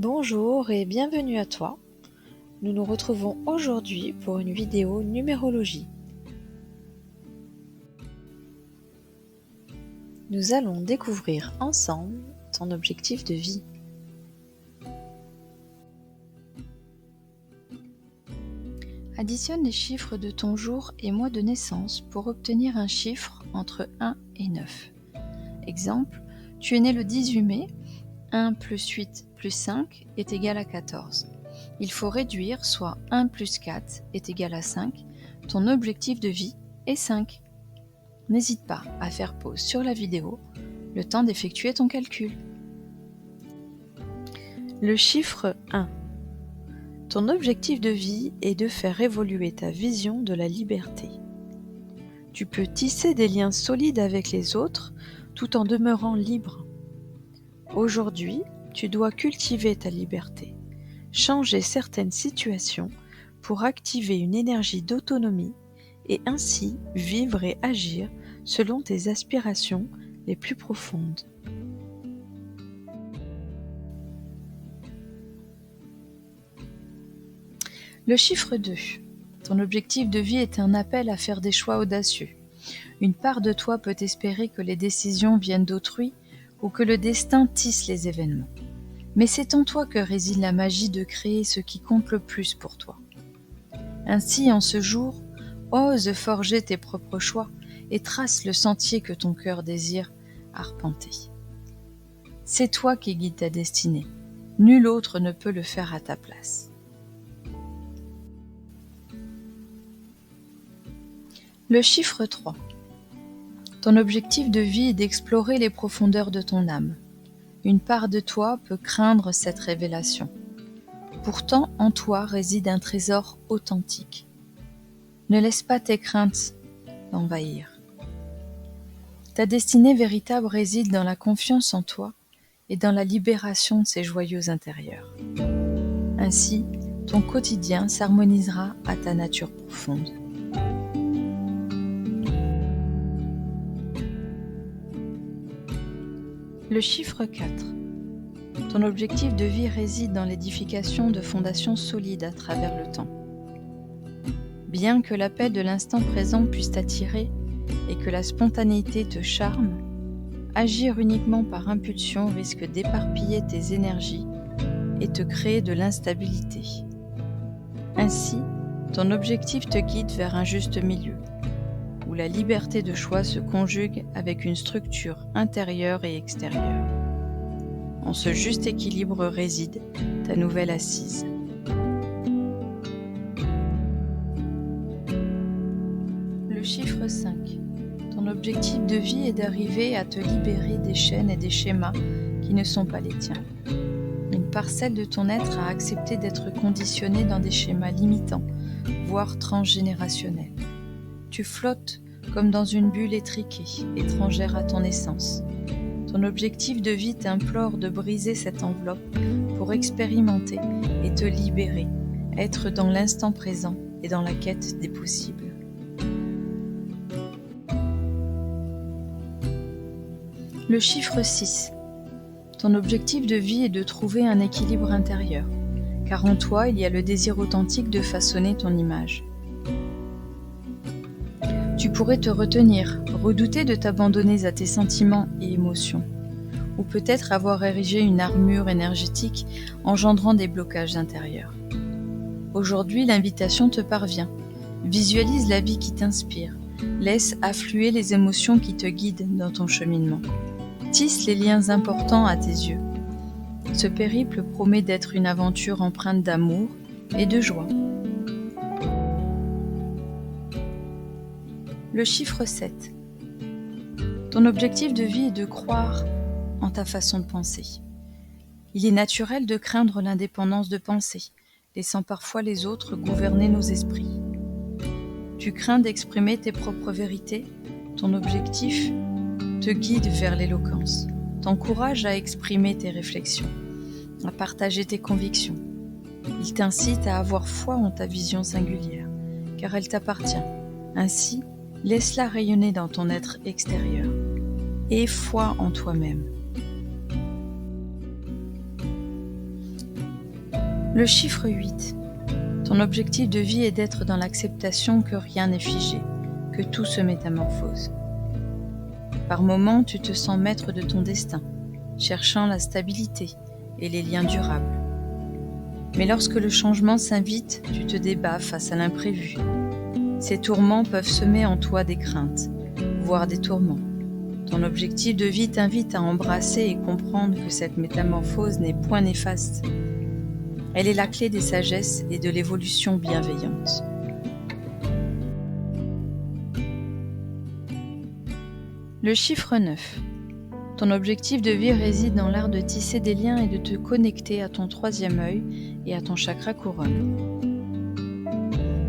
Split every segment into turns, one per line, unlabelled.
Bonjour et bienvenue à toi. Nous nous retrouvons aujourd'hui pour une vidéo numérologie. Nous allons découvrir ensemble ton objectif de vie. Additionne les chiffres de ton jour et mois de naissance pour obtenir un chiffre entre 1 et 9. Exemple, tu es né le 18 mai, 1 plus 8 plus 5 est égal à 14. Il faut réduire, soit 1 plus 4 est égal à 5. Ton objectif de vie est 5. N'hésite pas à faire pause sur la vidéo, le temps d'effectuer ton calcul. Le chiffre 1. Ton objectif de vie est de faire évoluer ta vision de la liberté. Tu peux tisser des liens solides avec les autres tout en demeurant libre. Aujourd'hui, tu dois cultiver ta liberté, changer certaines situations pour activer une énergie d'autonomie et ainsi vivre et agir selon tes aspirations les plus profondes. Le chiffre 2. Ton objectif de vie est un appel à faire des choix audacieux. Une part de toi peut espérer que les décisions viennent d'autrui ou que le destin tisse les événements. Mais c'est en toi que réside la magie de créer ce qui compte le plus pour toi. Ainsi, en ce jour, ose forger tes propres choix et trace le sentier que ton cœur désire arpenter. C'est toi qui guides ta destinée. Nul autre ne peut le faire à ta place. Le chiffre 3. Ton objectif de vie est d'explorer les profondeurs de ton âme. Une part de toi peut craindre cette révélation. Pourtant, en toi réside un trésor authentique. Ne laisse pas tes craintes l'envahir. Ta destinée véritable réside dans la confiance en toi et dans la libération de ces joyaux intérieurs. Ainsi, ton quotidien s'harmonisera à ta nature profonde. Le chiffre 4. Ton objectif de vie réside dans l'édification de fondations solides à travers le temps. Bien que l'appel de l'instant présent puisse t'attirer et que la spontanéité te charme, agir uniquement par impulsion risque d'éparpiller tes énergies et te créer de l'instabilité. Ainsi, ton objectif te guide vers un juste milieu, où la liberté de choix se conjugue avec une structure intérieure et extérieure. En ce juste équilibre réside ta nouvelle assise. Le chiffre 5. Ton objectif de vie est d'arriver à te libérer des chaînes et des schémas qui ne sont pas les tiens. Une parcelle de ton être a accepté d'être conditionnée dans des schémas limitants, voire transgénérationnels. Tu flottes comme dans une bulle étriquée, étrangère à ton essence. Ton objectif de vie t'implore de briser cette enveloppe pour expérimenter et te libérer, être dans l'instant présent et dans la quête des possibles. Le chiffre 6. Ton objectif de vie est de trouver un équilibre intérieur, car en toi il y a le désir authentique de façonner ton image. Tu pourrais te retenir, redouter de t'abandonner à tes sentiments et émotions, ou peut-être avoir érigé une armure énergétique engendrant des blocages intérieurs. Aujourd'hui, l'invitation te parvient. Visualise la vie qui t'inspire. Laisse affluer les émotions qui te guident dans ton cheminement. Tisse les liens importants à tes yeux. Ce périple promet d'être une aventure empreinte d'amour et de joie. Le chiffre 7. Ton objectif de vie est de croire en ta façon de penser. Il est naturel de craindre l'indépendance de pensée, laissant parfois les autres gouverner nos esprits. Tu crains d'exprimer tes propres vérités, ton objectif te guide vers l'éloquence, t'encourage à exprimer tes réflexions, à partager tes convictions. Il t'incite à avoir foi en ta vision singulière, car elle t'appartient. Ainsi, laisse-la rayonner dans ton être extérieur. Aie foi en toi-même. Le chiffre 8. Ton objectif de vie est d'être dans l'acceptation que rien n'est figé, que tout se métamorphose. Par moments, tu te sens maître de ton destin, cherchant la stabilité et les liens durables. Mais lorsque le changement s'invite, tu te débats face à l'imprévu. Ces tourments peuvent semer en toi des craintes, voire des tourments. Ton objectif de vie t'invite à embrasser et comprendre que cette métamorphose n'est point néfaste. Elle est la clé des sagesses et de l'évolution bienveillante. Le chiffre 9. Ton objectif de vie réside dans l'art de tisser des liens et de te connecter à ton troisième œil et à ton chakra couronne.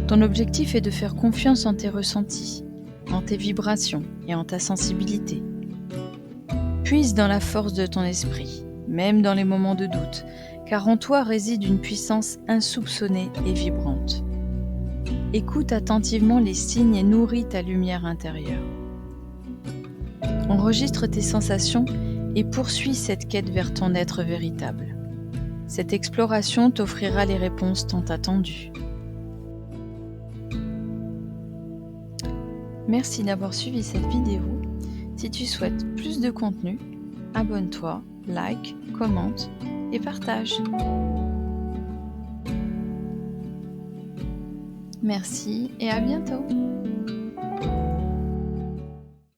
Ton objectif est de faire confiance en tes ressentis, en tes vibrations et en ta sensibilité. Puise dans la force de ton esprit, même dans les moments de doute, car en toi réside une puissance insoupçonnée et vibrante. Écoute attentivement les signes et nourris ta lumière intérieure. Enregistre tes sensations et poursuis cette quête vers ton être véritable. Cette exploration t'offrira les réponses tant attendues. Merci d'avoir suivi cette vidéo. Si tu souhaites plus de contenu, abonne-toi, like, commente et partage. Merci et à bientôt.